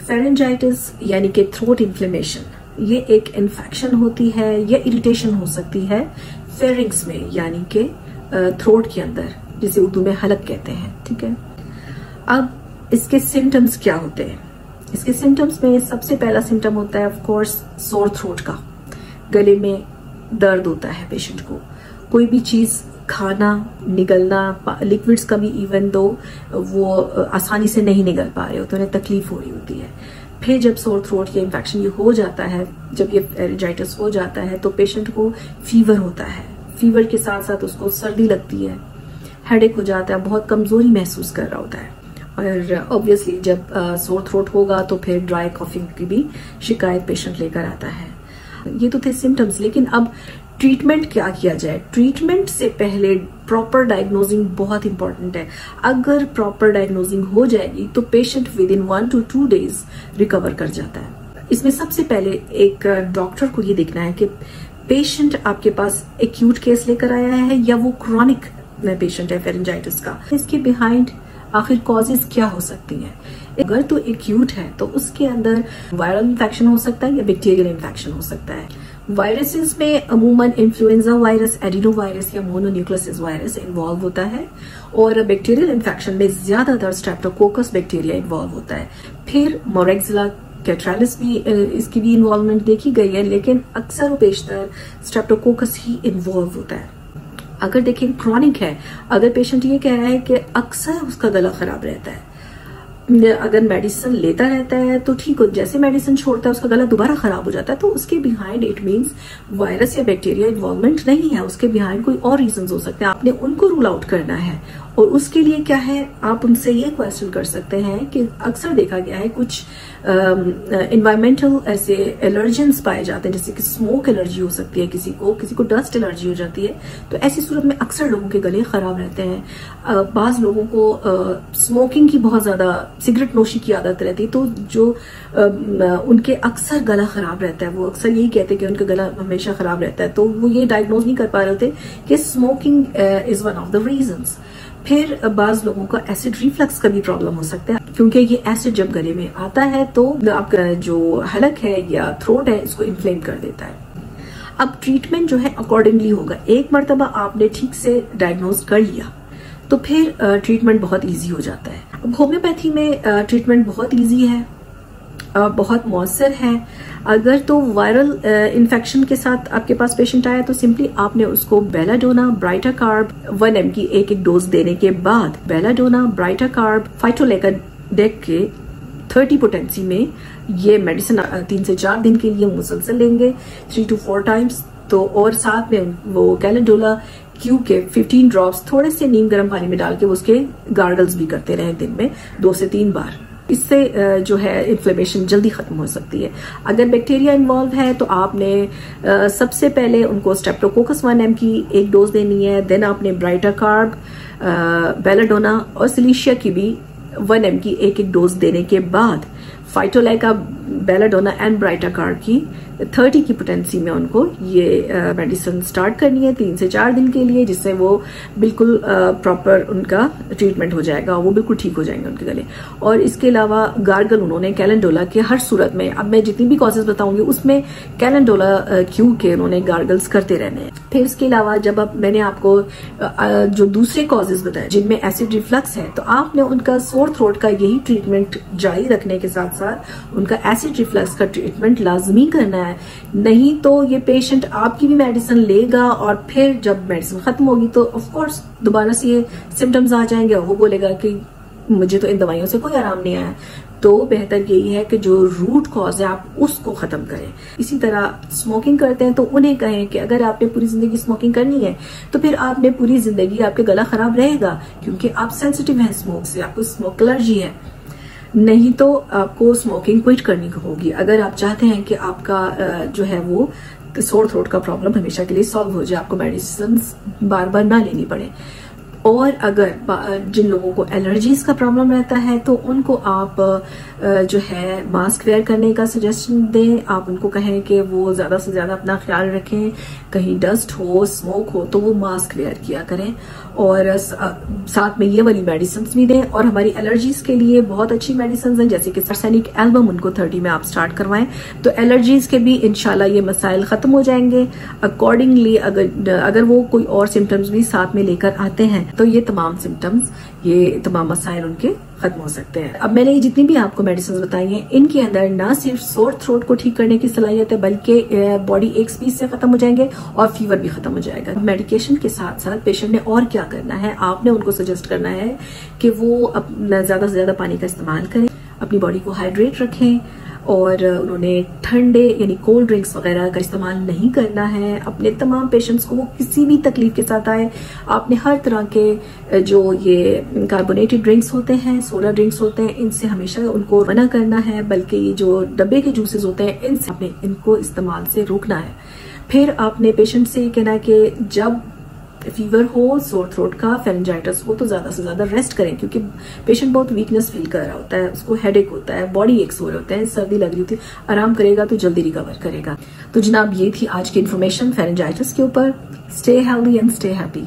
Pharyngitis यानी कि throat inflammation, ये एक इन्फेक्शन होती है या इरिटेशन हो सकती है फेरिंग्स में यानी कि थ्रोट के अंदर, जिसे उर्दू में हलक कहते हैं। ठीक है, अब इसके सिम्टम्स क्या होते हैं? इसके सिम्टम्स में सबसे पहला सिम्टम होता है ऑफ कोर्स सोर थ्रोट का। गले में दर्द होता है पेशेंट को, कोई भी चीज खाना, निगलना, लिक्विड्स का भी इवन दो वो आसानी से नहीं निगल पा रहे हो तो उन्हें तकलीफ हो रही होती है। फिर जब सोर थ्रोट या इन्फेक्शन ये हो जाता है, जब ये फेरेंजाइटिस हो जाता है तो पेशेंट को फीवर होता है, फीवर के साथ साथ उसको सर्दी लगती है, हेडेक हो जाता है, बहुत कमजोरी महसूस कर रहा होता है। और ऑब्वियसली जब सोर थ्रोट होगा तो फिर ड्राई कॉफिंग की भी शिकायत पेशेंट लेकर आता है। ये तो थे सिम्टम्स, लेकिन अब ट्रीटमेंट क्या किया जाए? ट्रीटमेंट से पहले प्रॉपर डायग्नोजिंग बहुत इंपॉर्टेंट है। अगर प्रॉपर डायग्नोजिंग हो जाएगी तो patient with in 1 to 2 days recover कर जाता है। इसमें सबसे पहले एक डॉक्टर को ये देखना है कि पेशेंट आपके पास एक्यूट केस लेकर आया है या वो क्रॉनिक पेशेंट है फेरेंजाइटिस का। इसके बिहाइंड आखिर कॉजेज क्या हो सकती हैं? अगर तो एक्यूट है तो उसके अंदर वायरल इन्फेक्शन हो सकता है या बैक्टीरियल इन्फेक्शन हो सकता है। वायरसेस में अमूमन इन्फ्लुएंजा वायरस, एडिनो वायरस या मोनोन्यूक्लियोसिस वायरस इन्वॉल्व होता है, और बैक्टीरियल इन्फेक्शन में ज्यादातर स्ट्रेप्टोकोकस बैक्टीरिया इन्वॉल्व होता है। फिर मोरेक्सिला कैट्रालिस भी इसकी भी इन्वॉल्वमेंट देखी गई है, लेकिन अक्सर पेशतर स्ट्रेप्टोकोकस ही इन्वॉल्व होता है। अगर देखें क्रॉनिक है, अगर पेशेंट ये कह रहा है कि अक्सर उसका गला खराब रहता है, अगर मेडिसिन लेता रहता है तो ठीक हो, जैसे मेडिसिन छोड़ता है उसका गला दोबारा खराब हो जाता है, तो उसके बिहाइंड इट मींस वायरस या बैक्टीरिया इन्वॉल्वमेंट नहीं है, उसके बिहाइंड कोई और रीजंस हो सकते हैं। आपने उनको रूल आउट करना है, और उसके लिए क्या है, आप उनसे ये क्वेश्चन कर सकते हैं कि अक्सर देखा गया है कुछ एनवायरमेंटल ऐसे एलर्जेंस पाए जाते हैं, जैसे कि स्मोक एलर्जी हो सकती है किसी को डस्ट एलर्जी हो जाती है, तो ऐसी सूरत में अक्सर लोगों के गले खराब रहते हैं। बाज लोगों को स्मोकिंग की बहुत ज्यादा सिगरेट नोशी की आदत रहती है, तो जो उनके अक्सर गला खराब रहता है, वो अक्सर यही कहते हैं कि उनका गला हमेशा खराब रहता है, तो वो ये डायग्नोज नहीं कर पा रहे होते कि smoking is one of the reasons. फिर बाज लोगों का एसिड रिफ्लक्स का भी प्रॉब्लम हो सकता है, क्योंकि ये एसिड जब गले में आता है तो आपका जो हलक है या थ्रोट है इसको इन्फ्लेम कर देता है। अब ट्रीटमेंट जो है अकॉर्डिंगली होगा। एक मर्तबा आपने ठीक से डायग्नोज कर लिया तो फिर ट्रीटमेंट बहुत इजी हो जाता है। अब होम्योपैथी में ट्रीटमेंट बहुत इजी है, बहुत मौसर है। अगर तो वायरल इन्फेक्शन के साथ आपके पास पेशेंट आया तो सिंपली आपने उसको बेलाडोना, ब्राइटाकार्ब 1 mg की एक डोज देने के बाद बेलाडोना, ब्राइटाकार्ब, फाइटोलेकाडेक के 30 पोटेंसी में ये मेडिसिन 3 से 4 दिन के लिए मुसलसल लेंगे 3 to 4 टाइम्स। तो और साथ में वो कैलेंडोला क्यू के 15 ड्रॉप्स थोड़े से नीम गर्म पानी में डाल के उसके गार्गल्स भी करते रहे दिन में 2 से 3 बार। इससे जो है इन्फ्लेमेशन जल्दी खत्म हो सकती है। अगर बैक्टीरिया इन्वॉल्व है तो आपने सबसे पहले उनको स्ट्रेप्टोकोकस 1 mg की एक डोज देनी है, देन आपने ब्राइटाकार्ब, बेलाडोना और सिलीशिया की भी 1 mg की एक डोज देने के बाद फाइटोलेका, बेलाडोना एंड ब्राइटाकार्ब की 30 की पोटेंसी में उनको ये मेडिसिन स्टार्ट करनी है 3 से 4 दिन के लिए, जिससे वो बिल्कुल प्रॉपर उनका ट्रीटमेंट हो जाएगा, वो बिल्कुल ठीक हो जाएंगे उनके गले। और इसके अलावा गार्गल उन्होंने कैलेंडोला के हर सूरत में, अब मैं जितनी भी कॉजेज बताऊंगी उसमें कैलेंडोला क्यू के उन्होंने गार्गल्स करते रहने हैं। फिर इसके अलावा जब अब मैंने आपको जो दूसरे कॉजेज बताए जिनमें एसिड रिफ्लक्स है, तो आपने उनका सोर थ्रोट का यही ट्रीटमेंट जारी रखने के साथ साथ उनका एसिड रिफ्लक्स का ट्रीटमेंट लाजमी करना है। नहीं तो ये पेशेंट आपकी भी मेडिसिन लेगा और फिर जब मेडिसिन खत्म होगी तो ऑफ कोर्स दोबारा से ये सिम्टम्स आ जाएंगे और वो बोलेगा कि मुझे तो इन दवाइयों से कोई आराम नहीं आया। तो बेहतर यही है कि जो रूट कॉज है आप उसको खत्म करें। इसी तरह स्मोकिंग करते हैं तो उन्हें कहें कि अगर आपने पूरी जिंदगी स्मोकिंग करनी है तो फिर आपने पूरी जिंदगी आपके गला खराब रहेगा, क्योंकि आप सेंसिटिव हैं स्मोक से, आपको स्मोक एलर्जी है। नहीं तो आपको स्मोकिंग क्विट करनी होगी अगर आप चाहते हैं कि आपका जो है वो सोर थ्रोट का प्रॉब्लम हमेशा के लिए सॉल्व हो जाए, आपको मेडिसिन बार बार ना लेनी पड़े। और अगर जिन लोगों को एलर्जीज का प्रॉब्लम रहता है तो उनको आप जो है मास्क वेयर करने का सजेशन दें। आप उनको कहें कि वो ज्यादा से ज्यादा अपना ख्याल रखें, कहीं डस्ट हो, स्मोक हो तो वो मास्क वेयर किया करें, और साथ में ये वाली मेडिसिन भी दें। और हमारी एलर्जीज के लिए बहुत अच्छी मेडिसिन हैं, जैसे कि आर्सेनिक एल्बम उनको 30 में आप स्टार्ट करवाएं तो एलर्जीज के भी इंशाल्लाह ये मसाइल खत्म हो जाएंगे। अकॉर्डिंगली अगर वो कोई और सिम्टम्स भी साथ में लेकर आते हैं तो ये तमाम सिम्टम्स, ये तमाम मसाइल उनके खत्म हो सकते हैं। अब मैंने जितनी भी आपको मेडिसिन बताई हैं इनके अंदर ना सिर्फ सोर थ्रोट को ठीक करने की सलाहियत है बल्कि बॉडी एक स्पीड से खत्म हो जाएंगे और फीवर भी खत्म हो जाएगा। मेडिकेशन के साथ साथ पेशेंट ने और क्या करना है, आपने उनको सजेस्ट करना है कि वो ज्यादा से ज्यादा पानी का इस्तेमाल करें, अपनी बॉडी को हाइड्रेट रखें, और उन्होंने ठंडे यानी कोल्ड ड्रिंक्स वगैरह का इस्तेमाल नहीं करना है। अपने तमाम पेशेंट्स को वो किसी भी तकलीफ के साथ आए, आपने हर तरह के जो ये कार्बोनेटेड ड्रिंक्स होते हैं, सोडा ड्रिंक्स होते हैं, इनसे हमेशा उनको मना करना है, बल्कि ये जो डब्बे के जूसेस होते हैं इनसे आपने इनको इस्तेमाल से रोकना है। फिर आपने पेशेंट से ये कहना है कि जब फीवर हो, सोर थ्रोट का, फेरेंजाइटिस हो तो ज्यादा से ज्यादा रेस्ट करें, क्योंकि पेशेंट बहुत वीकनेस फील कर रहा होता है, उसको हेडेक होता है, बॉडी एक्स हो रहे होते हैं, सर्दी लग रही होती है। आराम करेगा तो जल्दी रिकवर करेगा। तो जनाब ये थी आज की इन्फॉर्मेशन फेरेंजाइटिस के ऊपर। Stay healthy and stay happy.